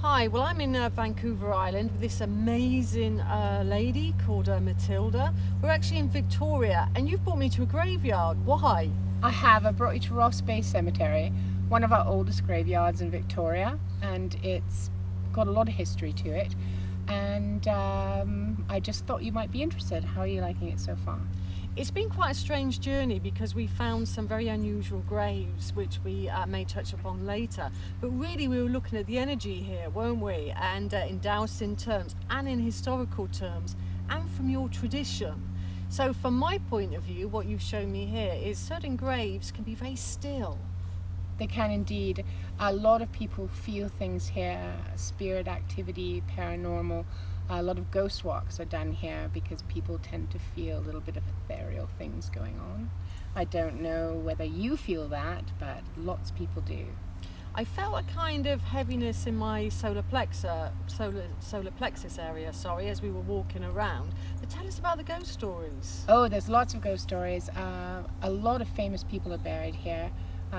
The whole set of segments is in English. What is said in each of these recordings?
Hi, well I'm in Vancouver Island with this amazing lady called Matilda. We're actually in Victoria and you've brought me to a graveyard. Why? I brought you to Ross Bay Cemetery, one of our oldest graveyards in Victoria, and it's got a lot of history to it, and I just thought you might be interested. How are you liking it so far? It's been quite a strange journey because we found some very unusual graves which we may touch upon later, but really we were looking at the energy here, weren't we? And in Dowsing terms and in historical terms and from your tradition. So from my point of view, what you've shown me here is certain graves can be very still. They can indeed. A lot of people feel things here, spirit activity, paranormal. A lot of ghost walks are done here because people tend to feel a little bit of ethereal things going on. I don't know whether you feel that, but lots of people do. I felt a kind of heaviness in my solar plexus area, as we were walking around. But tell us about the ghost stories. Oh, there's lots of ghost stories. A lot of famous people are buried here.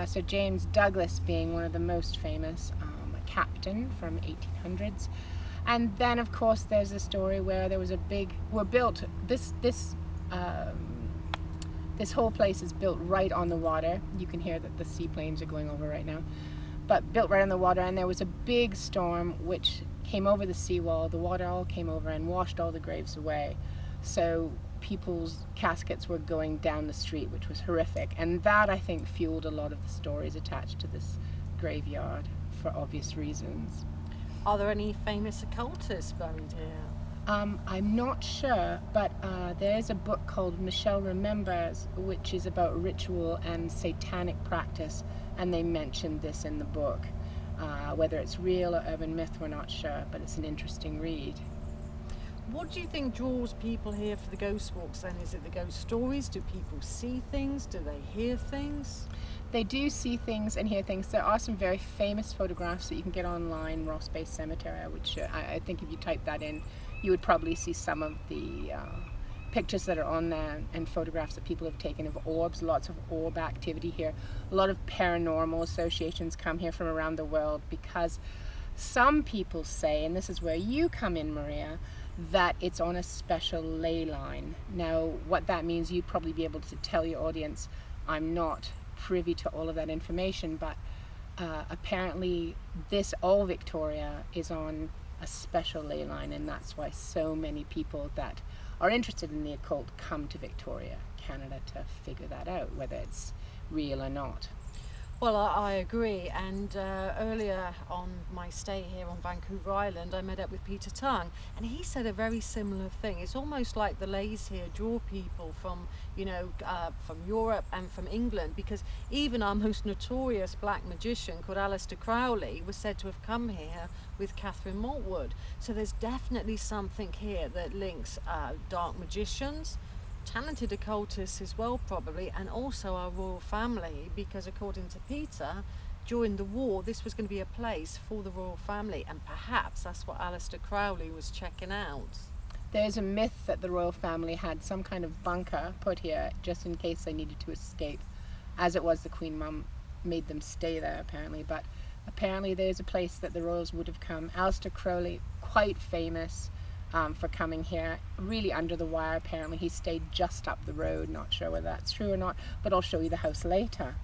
So James Douglas being one of the most famous, a captain from 1800s. And then of course there's a story where there was this whole place is built right on the water. You can hear that the seaplanes are going over right now. But built right on the water, and there was a big storm which came over the seawall. The water all came over and washed all the graves away. So people's caskets were going down the street, which was horrific. And that, I think, fueled a lot of the stories attached to this graveyard for obvious reasons. Are there any famous occultists buried here? I'm not sure, but there's a book called Michelle Remembers, which is about ritual and satanic practice, and they mentioned this in the book. Whether it's real or urban myth, we're not sure, but it's an interesting read. What do you think draws people here for the ghost walks then? Is it the ghost stories? Do people see things? Do they hear things? They do see things and hear things. There are some very famous photographs that you can get online, Ross Bay Cemetery, which I think if you type that in, you would probably see some of the pictures that are on there and photographs that people have taken of orbs. Lots of orb activity here. A lot of paranormal associations come here from around the world because some people say, and this is where you come in, Maria, that it's on a special ley line. Now, what that means, you'd probably be able to tell your audience. I'm not privy to all of that information, but apparently all Victoria is on a special ley line, and that's why so many people that are interested in the occult come to Victoria, Canada, to figure that out, whether it's real or not. Well, I agree, and earlier on my stay here on Vancouver Island, I met up with Peter Tongue, and he said a very similar thing. It's almost like the leys here draw people from, from Europe and from England, because even our most notorious black magician called Aleister Crowley was said to have come here with Catherine Maltwood. So there's definitely something here that links dark magicians, talented occultists as well probably, and also our royal family, because according to Peter, during the war this was going to be a place for the royal family, and perhaps that's what Aleister Crowley was checking out. There's a myth that the royal family had some kind of bunker put here just in case they needed to escape. As it was, the Queen Mum made them stay there apparently, but apparently there's a place that the royals would have come. Aleister Crowley, quite famous for coming here, really under the wire. Apparently he stayed just up the road. Not sure whether that's true or not, but I'll show you the house later.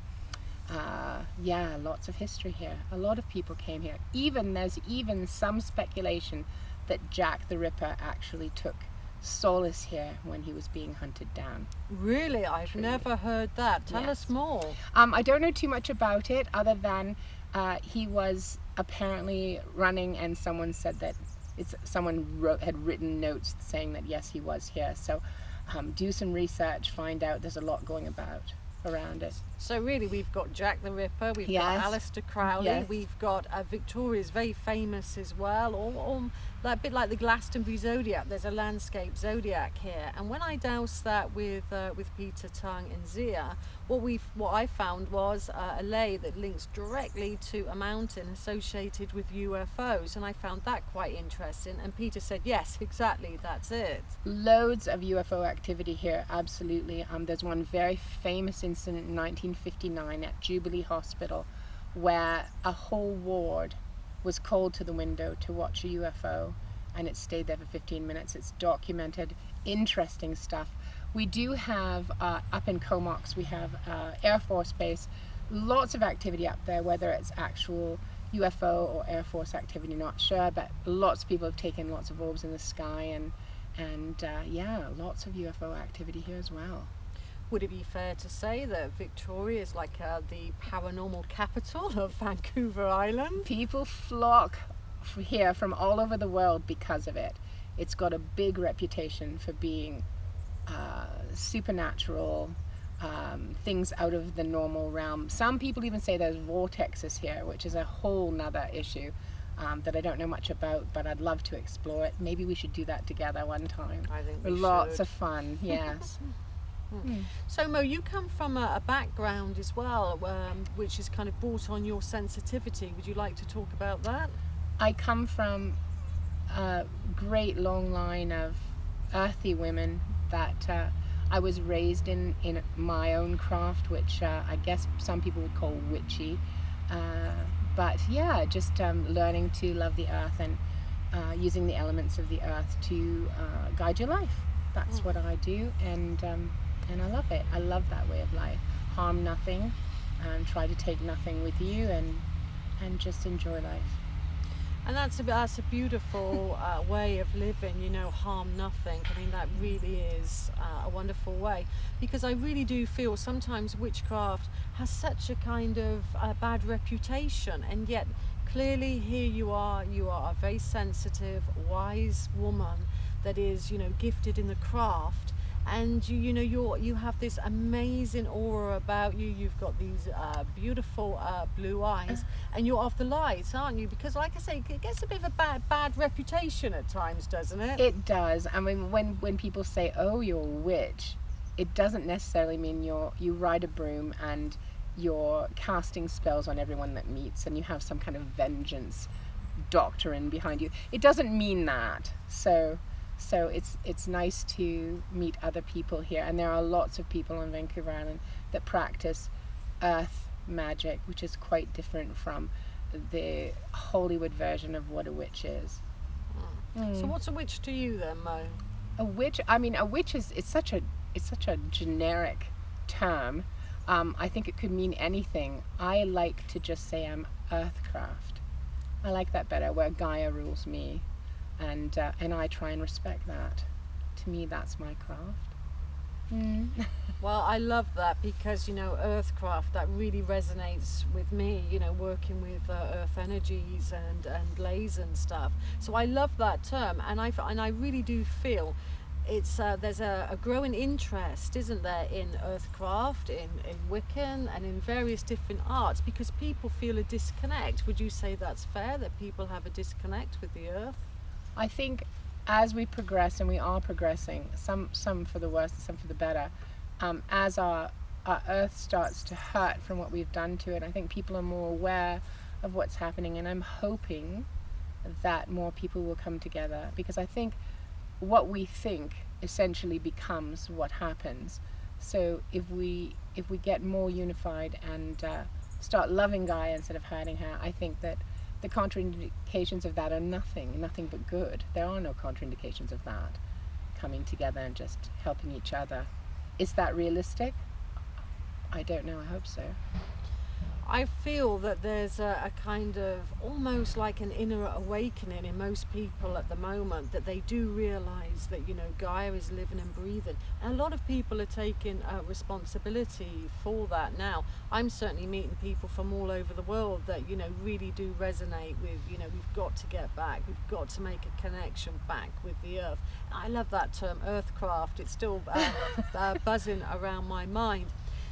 Yeah, lots of history here. A lot of people came here. There's even some speculation that Jack the Ripper actually took solace here when he was being hunted down. Really? I've never heard that. Tell us more. I don't know too much about it, other than he was apparently running, and someone said that had written notes saying that yes, he was here. So do some research, find out. There's a lot going around it. So really we've got Jack the Ripper, we've got Aleister Crowley, we've got Victoria's very famous as well, or a bit like the Glastonbury Zodiac. There's a landscape zodiac here, and when I doused that with Peter Tongue and Zia, what I found was a ley that links directly to a mountain associated with UFOs, and I found that quite interesting, and Peter said yes, exactly, that's it. Loads of UFO activity here, absolutely. There's one very famous incident in 1959 at Jubilee Hospital where a whole ward was called to the window to watch a UFO, and it stayed there for 15 minutes. It's documented, interesting stuff. We do have, up in Comox, we have Air Force Base, lots of activity up there, whether it's actual UFO or Air Force activity, not sure, but lots of people have taken lots of orbs in the sky, and yeah, lots of UFO activity here as well. Would it be fair to say that Victoria is like the paranormal capital of Vancouver Island? People flock here from all over the world because of it. It's got a big reputation for being supernatural, things out of the normal realm. Some people even say there's vortexes here, which is a whole nother issue that I don't know much about, but I'd love to explore it. Maybe we should do that together one time. I think we Lots should. of fun, yes. So Mo, you come from a background as well, which has kind of brought on your sensitivity. Would you like to talk about that? I come from a great long line of earthy women that I was raised in my own craft, which I guess some people would call witchy. But yeah, just learning to love the earth and using the elements of the earth to guide your life. That's what I do, and I love it. I love that way of life. Harm nothing, and try to take nothing with you, and just enjoy life. And that's a beautiful way of living, you know, harm nothing. I mean, that really is a wonderful way, because I really do feel sometimes witchcraft has such a kind of bad reputation, and yet clearly here you are a very sensitive, wise woman that is, you know, gifted in the craft. And you have this amazing aura about you. You've got these beautiful blue eyes, and you're of the light, aren't you? Because, like I say, it gets a bit of a bad reputation at times, doesn't it? It does. I mean, when people say, "Oh, you're a witch," it doesn't necessarily mean you ride a broom and you're casting spells on everyone that meets, and you have some kind of vengeance doctrine behind you. It doesn't mean that. So it's nice to meet other people here, and there are lots of people on Vancouver Island that practice earth magic, which is quite different from the Hollywood version of what a witch is. So what's a witch to you then, Mo? A witch, I mean, a witch is such a generic term. I think it could mean anything. I like to just say I'm EarthCraft. I like that better, where Gaia rules me. And I try and respect that. To me, that's my craft. Well, I love that, because, you know, EarthCraft, that really resonates with me, you know, working with earth energies and lasers and stuff. So I love that term, and I really do feel it's there's a growing interest, isn't there, in EarthCraft, in Wiccan, and in various different arts, because people feel a disconnect. Would you say that's fair, that people have a disconnect with the earth? I think as we progress, and we are progressing, some for the worse and some for the better, as our earth starts to hurt from what we've done to it, I think people are more aware of what's happening, and I'm hoping that more people will come together, because I think what we think essentially becomes what happens. So if we get more unified and start loving Gaia instead of hurting her, I think that the contraindications of that are nothing but good. There are no contraindications of that, coming together and just helping each other. Is that realistic? I don't know, I hope so. I feel that there's a kind of almost like an inner awakening in most people at the moment, that they do realize that, you know, Gaia is living and breathing. And a lot of people are taking responsibility for that now. I'm certainly meeting people from all over the world that, you know, really do resonate with, you know, we've got to get back, we've got to make a connection back with the earth. I love that term, EarthCraft. It's still buzzing around my mind.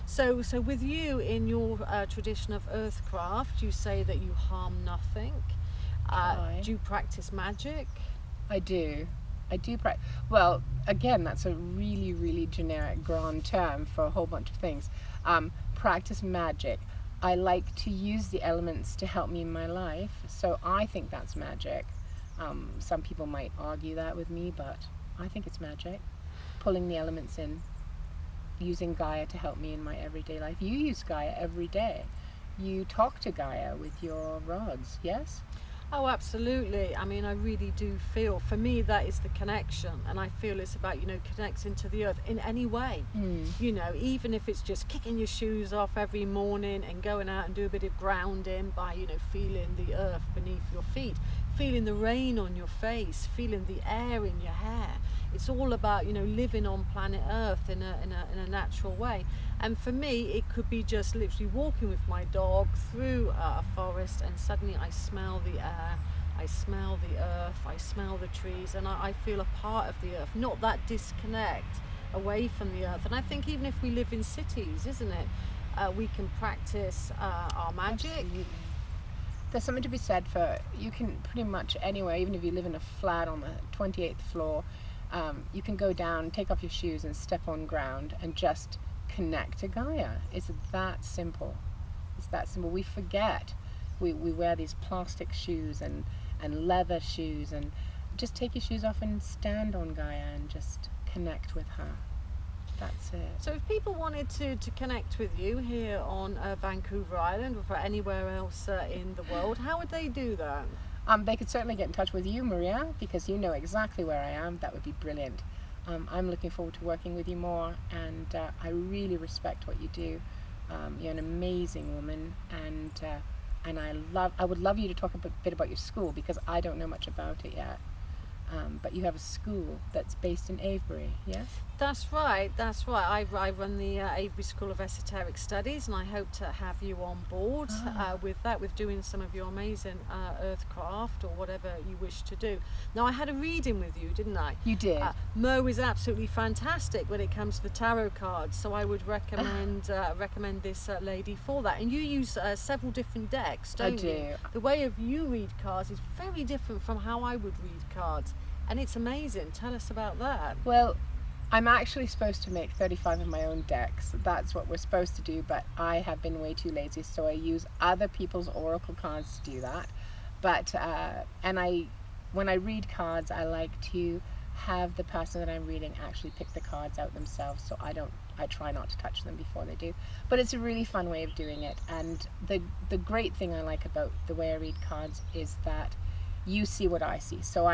So with you, in your tradition of EarthCraft, you say that you harm nothing. Do you practice magic? I do practice. Well, again, that's a really generic grand term for a whole bunch of things. Practice magic. I like to use the elements to help me in my life, so I think that's magic. Some people might argue that with me, but I think it's magic. Pulling the elements in, using Gaia to help me in my everyday life. You use Gaia every day. You talk to Gaia with your rods, yes? Oh, absolutely. I mean, I really do feel, for me, that is the connection. And I feel it's about, connecting to the earth in any way. Even if it's just kicking your shoes off every morning and going out and do a bit of grounding by, feeling the earth beneath your feet, feeling the rain on your face, feeling the air in your hair. It's all about, living on planet Earth in a natural way. And for me, it could be just literally walking with my dog through a forest, and suddenly I smell the air, I smell the earth, I smell the trees, and I feel a part of the earth, not that disconnect away from the earth. And I think even if we live in cities, isn't it, we can practice our magic. Absolutely. There's something to be said for, you can pretty much anywhere, even if you live in a flat on the 28th floor, you can go down, take off your shoes and step on ground and just connect to Gaia. It's that simple. It's that simple. We forget. We wear these plastic shoes and leather shoes, and just take your shoes off and stand on Gaia and just connect with her. That's it. So if people wanted to connect with you here on Vancouver Island or anywhere else in the world, how would they do that? They could certainly get in touch with you, Maria, because you know exactly where I am. That would be brilliant. I'm looking forward to working with you more, and I really respect what you do. You're an amazing woman, and I would love you to talk a bit about your school, because I don't know much about it yet. But you have a school that's based in Avebury, yes? That's right, that's right. I run the Avebury School of Esoteric Studies, and I hope to have you on board with that, with doing some of your amazing EarthCraft or whatever you wish to do. Now, I had a reading with you, didn't I? You did. Mo is absolutely fantastic when it comes to the tarot cards, so I would recommend this lady for that. And you use several different decks, don't you? I do. The way of you read cards is very different from how I would read cards. And it's amazing. Tell us about that. Well, I'm actually supposed to make 35 of my own decks. That's what we're supposed to do, but I have been way too lazy, so I use other people's oracle cards to do that. But when I read cards, I like to have the person that I'm reading actually pick the cards out themselves, so I try not to touch them before they do. But it's a really fun way of doing it, and the great thing I like about the way I read cards is that you see what I see. So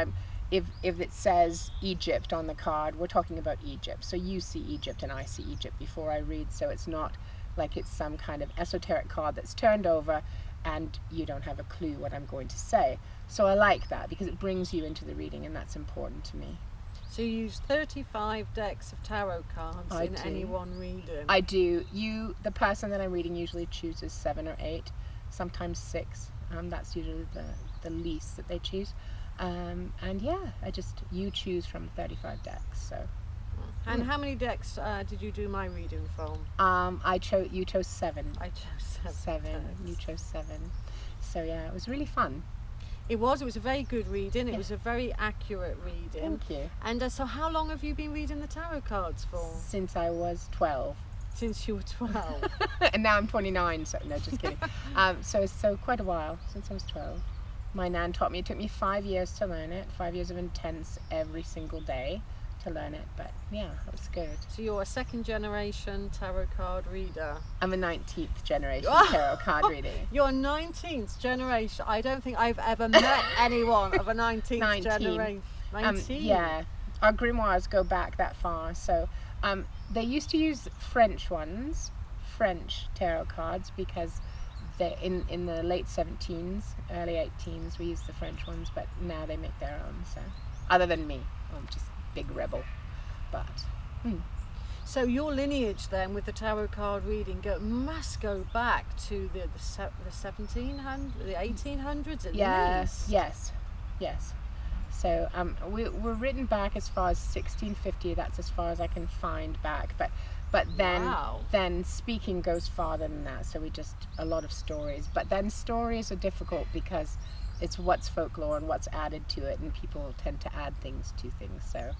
if it says Egypt on the card, we're talking about Egypt. So you see Egypt and I see Egypt before I read, so it's not like it's some kind of esoteric card that's turned over and you don't have a clue what I'm going to say. So I like that because it brings you into the reading, and that's important to me. So you use 35 decks of tarot cards in any one reading? I do. The person that I'm reading usually chooses 7 or 8, sometimes 6. That's usually the least that they choose. And yeah, you choose from 35 decks. So. And how many decks did you do my reading from? You chose 7. I chose 7. You chose 7. So yeah, it was really fun. It was a very good reading. It was a very accurate reading. Thank you. And so how long have you been reading the tarot cards for? Since I was 12. Since you were 12. And now I'm 29, so no, just kidding. So quite a while, since I was 12. My nan taught me. It took me 5 years to learn it, 5 years of intense every single day to learn it, but yeah, it was good. So you're a second generation tarot card reader? I'm a 19th generation tarot card reader. You're 19th generation. I don't think I've ever met anyone of a 19th generation. 19? Yeah, our grimoires go back that far. So they used to use French tarot cards, because in the late 17s, early 18s, we used the French ones, but now they make their own. So, other than me, I'm just a big rebel. But so your lineage then with the tarot card reading must go back to the 1700s, the 1800s at least. Yes. So we're written back as far as 1650. That's as far as I can find back. But then speaking goes farther than that. So a lot of stories. But then stories are difficult because it's what's folklore and what's added to it, and people tend to add things to things. So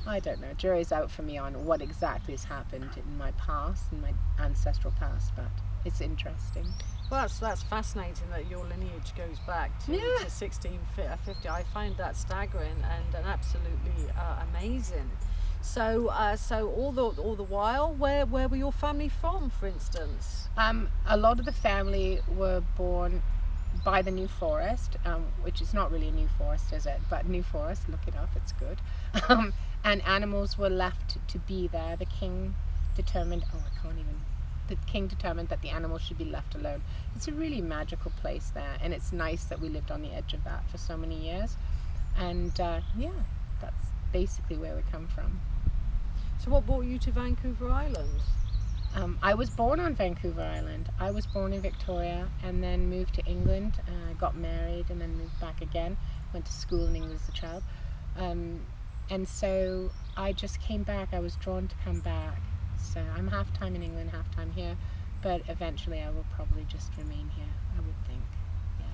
I don't know. Jury's out for me on what exactly has happened in my past, in my ancestral past, but it's interesting. Well, that's fascinating that your lineage goes back to 1650. I find that staggering and absolutely amazing. So all the while, where were your family from, for instance? A lot of the family were born by the New Forest, which is not really a new forest, is it? But New Forest, look it up, it's good. And animals were left to be there. The king determined, the king determined that the animals should be left alone. It's a really magical place there, and it's nice that we lived on the edge of that for so many years. And yeah, that's basically where we come from. So what brought you to Vancouver Island? I was born on Vancouver Island. I was born in Victoria and then moved to England, got married and then moved back again, went to school in England as a child. And so I just came back. I was drawn to come back. So I'm half time in England, half time here, but eventually I will probably just remain here, I would think. Yeah.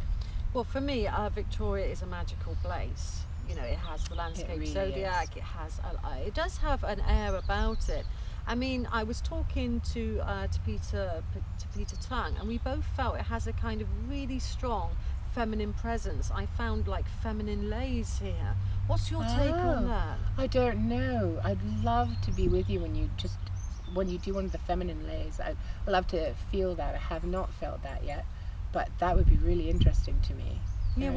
Well, for me, Victoria is a magical place. You know, it has the landscape really zodiac. is. It has, it does have an air about it. I mean, I was talking to Peter Tung, and we both felt it has a kind of really strong feminine presence. I found like feminine lays here. What's your take on that? I don't know. I'd love to be with you when you do one of the feminine lays. I'd love to feel that. I have not felt that yet, but that would be really interesting to me. Yeah,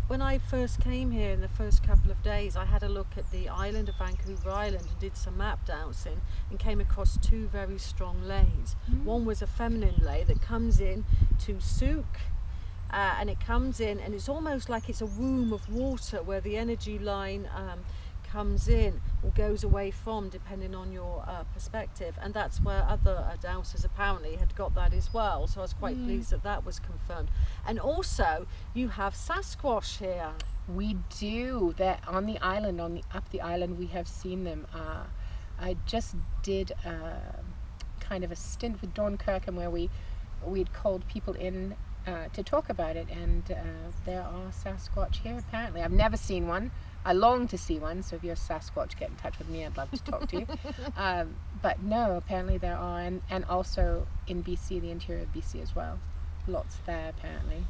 when I first came here in the first couple of days, I had a look at the island of Vancouver Island and did some map dowsing and came across two very strong lays. One was a feminine lay that comes in to Souk, and it comes in and it's almost like it's a womb of water where the energy line comes in or goes away from, depending on your perspective, and that's where other dowsers apparently had got that as well, so I was quite pleased that that was confirmed. And also you have Sasquatch here. We do. They're on the island, up the island. We have seen them. I just did kind of a stint with Dawn Kirkham where we'd called people in to talk about it, and there are Sasquatch here apparently. I've never seen one. I long to see one, so if you're a Sasquatch, get in touch with me. I'd love to talk to you. But no, apparently there are, and also in BC, the interior of BC as well. Lots there apparently.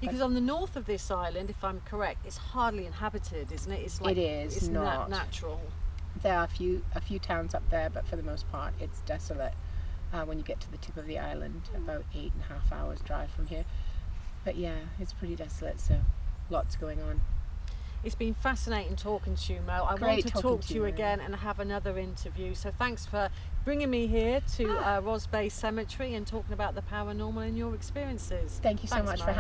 Because on the north of this island, if I'm correct, it's hardly inhabited, isn't it? It's like, it is it's not natural. There are a few towns up there, but for the most part, it's desolate. When you get to the tip of the island, about 8.5 hours drive from here. But yeah, it's pretty desolate, so lots going on. It's been fascinating talking to you, Mo. I want to talk to you again and have another interview. So thanks for bringing me here to Ross Bay Cemetery and talking about the paranormal and your experiences. Thank you so much for having me.